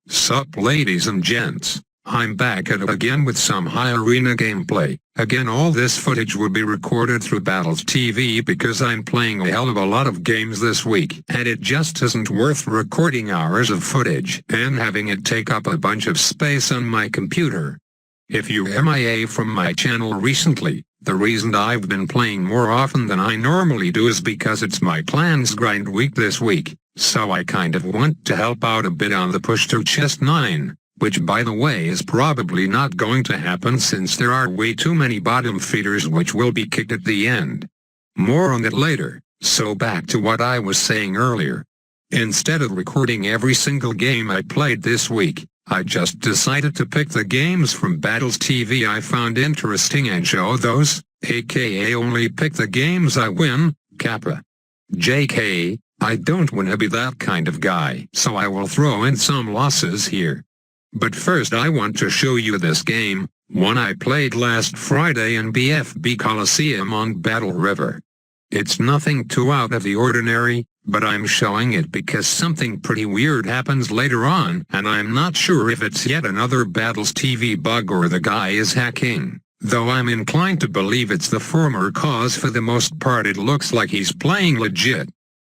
Sup ladies and gents, I'm back at it again with some high arena gameplay. Again, all this footage will be recorded through Battles TV because I'm playing a hell of a lot of games this week, and it just isn't worth recording hours of footage and having it take up a bunch of space on my computer. If you MIA from my channel recently, the reason I've been playing more often than I normally do is because it's my clan's grind week this week, so I kind of want to help out a bit on the push to Chest 9. Which by the way is probably not going to happen since there are way too many bottom feeders which will be kicked at the end. More on that later, so back to what I was saying earlier. Instead of recording every single game I played this week, I just decided to pick the games from Battles TV I found interesting and show those, aka only pick the games I win, Kappa. JK, I don't wanna be that kind of guy, so I will throw in some losses here. But first I want to show you this game, one I played last Friday in BFB Colosseum on Battle River. It's nothing too out of the ordinary, but I'm showing it because something pretty weird happens later on, and I'm not sure if it's yet another Battles TV bug or the guy is hacking, though I'm inclined to believe it's the former cause. For the most part it looks like he's playing legit.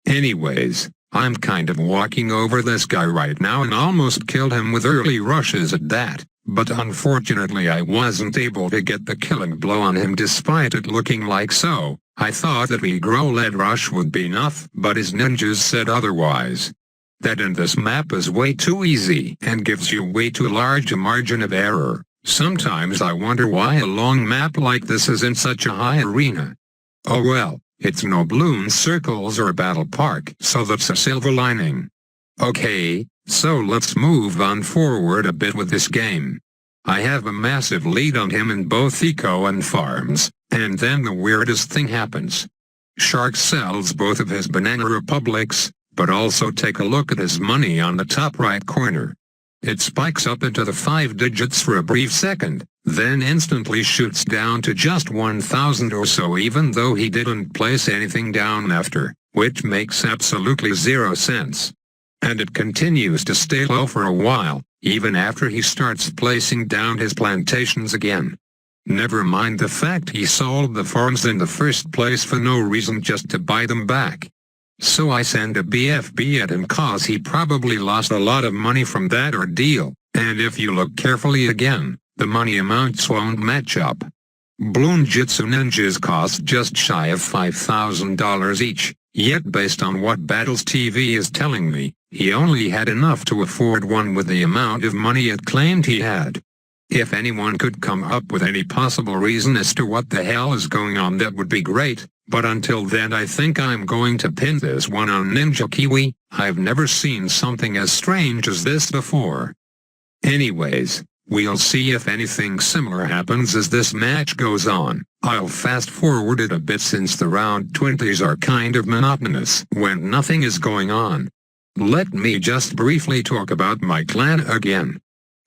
Anyways, I'm kind of walking over this guy right now and almost killed him with early rushes at that, but unfortunately I wasn't able to get the killing blow on him despite it looking like so. I thought that we grow lead rush would be enough, but his ninjas said otherwise. That in this map is way too easy and gives you way too large a margin of error. Sometimes I wonder why a long map like this is in such a high arena. Oh well. It's no Bloons circles or Battle Park, so that's a silver lining. Okay, so let's move on forward a bit with this game. I have a massive lead on him in both eco and farms, and then the weirdest thing happens. Shark sells both of his Banana Republics, but also take a look at his money on the top right corner. It spikes up into the 5 digits for a brief second, then instantly shoots down to just 1,000 or so even though he didn't place anything down after, which makes absolutely zero sense. And it continues to stay low for a while, even after he starts placing down his plantations again. Never mind the fact he sold the farms in the first place for no reason just to buy them back. So I send a BFB at him cause he probably lost a lot of money from that ordeal, and if you look carefully again, the money amounts won't match up. Bloons Jitsu ninjas cost just shy of $5,000 each, yet based on what Battles TV is telling me, he only had enough to afford one with the amount of money it claimed he had. If anyone could come up with any possible reason as to what the hell is going on, that would be great, but until then I think I'm going to pin this one on Ninja Kiwi. I've never seen something as strange as this before. Anyways, we'll see if anything similar happens as this match goes on. I'll fast forward it a bit since the round 20s are kind of monotonous when nothing is going on. Let me just briefly talk about my clan again.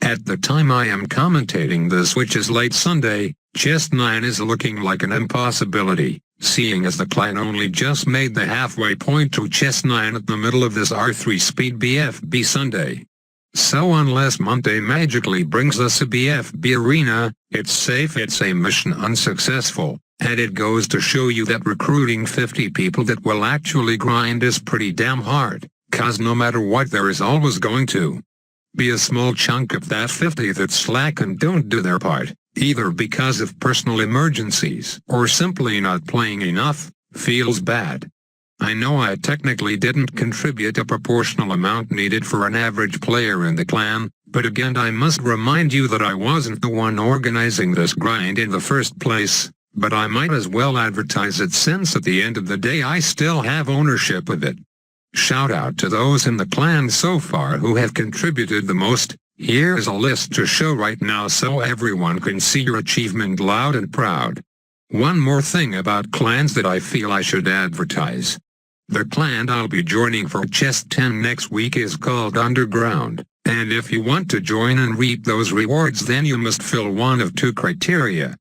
At the time I am commentating this, which is late Sunday, Chest 9 is looking like an impossibility, seeing as the clan only just made the halfway point to Chest 9 at the middle of this R3 speed BFB Sunday. So unless Monday magically brings us a BFB arena, it's safe it's a mission unsuccessful, and it goes to show you that recruiting 50 people that will actually grind is pretty damn hard, cause no matter what there is always going to be a small chunk of that 50 that slack and don't do their part, either because of personal emergencies or simply not playing enough. Feels bad. I know I technically didn't contribute a proportional amount needed for an average player in the clan, but again I must remind you that I wasn't the one organizing this grind in the first place, but I might as well advertise it since at the end of the day I still have ownership of it. Shout out to those in the clan so far who have contributed the most. Here's a list to show right now so everyone can see your achievement loud and proud. One more thing about clans that I feel I should advertise. The clan I'll be joining for Chest 10 next week is called Underground, and if you want to join and reap those rewards then you must fill one of 2 criteria.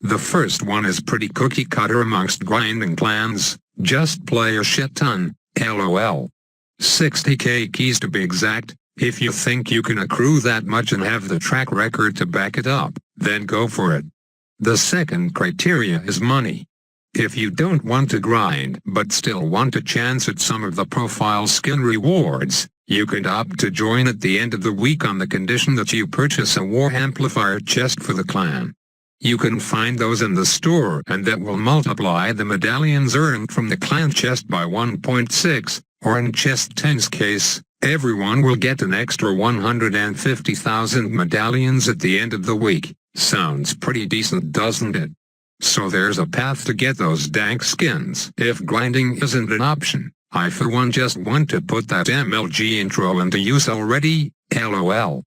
The first one is pretty cookie cutter amongst grinding clans, just play a shit ton, LOL. 60k keys to be exact, If you think you can accrue that much and have the track record to back it up, then go for it. The second criteria is money. If you don't want to grind but still want a chance at some of the profile skin rewards, you can opt to join at the end of the week on the condition that you purchase a war amplifier chest for the clan. You can find those in the store, and that will multiply the medallions earned from the clan chest by 1.6, or in chest 10's case, everyone will get an extra 150,000 medallions at the end of the week. Sounds pretty decent, doesn't it? So there's a path to get those dank skins. If grinding isn't an option, I for one just want to put that MLG intro into use already, lol.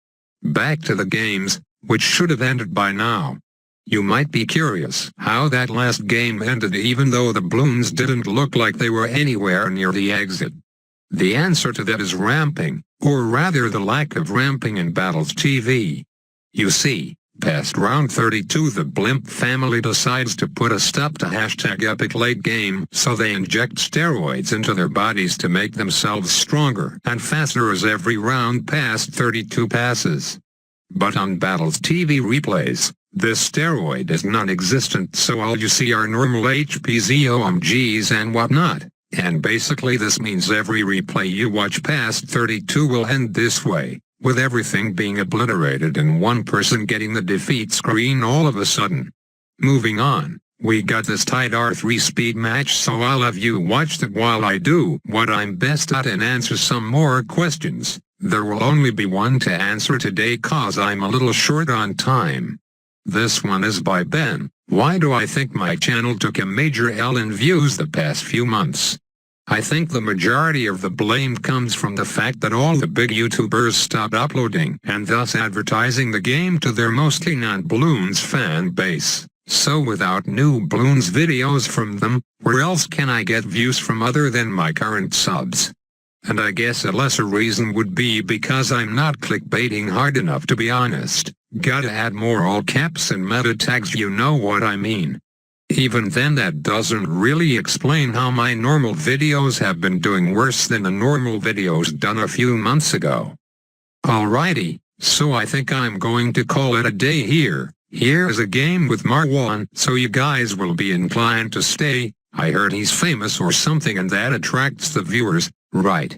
Back to the games, which should have ended by now. You might be curious how that last game ended even though the Bloons didn't look like they were anywhere near the exit. The answer to that is ramping, or rather the lack of ramping in Battles TV. You see, past round 32 the Blimp family decides to put a stop to #epic late game, so they inject steroids into their bodies to make themselves stronger and faster as every round past 32 passes. But on Battles TV replays, this steroid is non-existent, so all you see are normal HPs, OMGs and whatnot. And basically this means every replay you watch past 32 will end this way, with everything being obliterated and one person getting the defeat screen all of a sudden. Moving on, we got this tight R3 speed match, so I'll have you watch that while I do what I'm best at and answer some more questions. There will only be one to answer today cause I'm a little short on time. This one is by Ben. Why do I think my channel took a major L in views the past few months? I think the majority of the blame comes from the fact that all the big YouTubers stopped uploading and thus advertising the game to their mostly non-Bloons fan base. So without new Bloons videos from them, where else can I get views from other than my current subs? And I guess a lesser reason would be because I'm not clickbaiting hard enough, to be honest. Gotta add more all caps and meta tags, you know what I mean. Even then that doesn't really explain how my normal videos have been doing worse than the normal videos done a few months ago. Alrighty, so I think I'm going to call it a day here. Here is a game with Marwan, so you guys will be inclined to stay. I heard he's famous or something and that attracts the viewers, right?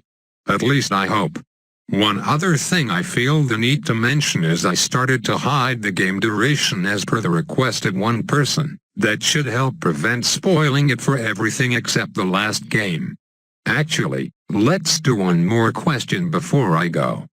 At least I hope. One other thing I feel the need to mention is I started to hide the game duration as per the request of one person. That should help prevent spoiling it for everything except the last game. Actually, let's do one more question before I go.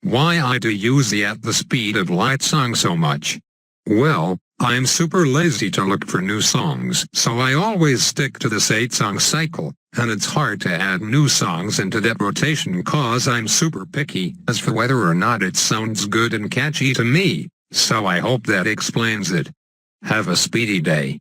Why I do use the At the Speed of Light song so much? Well, I'm super lazy to look for new songs, so I always stick to this 8-song cycle, and it's hard to add new songs into that rotation cause I'm super picky as for whether or not it sounds good and catchy to me, so I hope that explains it. Have a speedy day.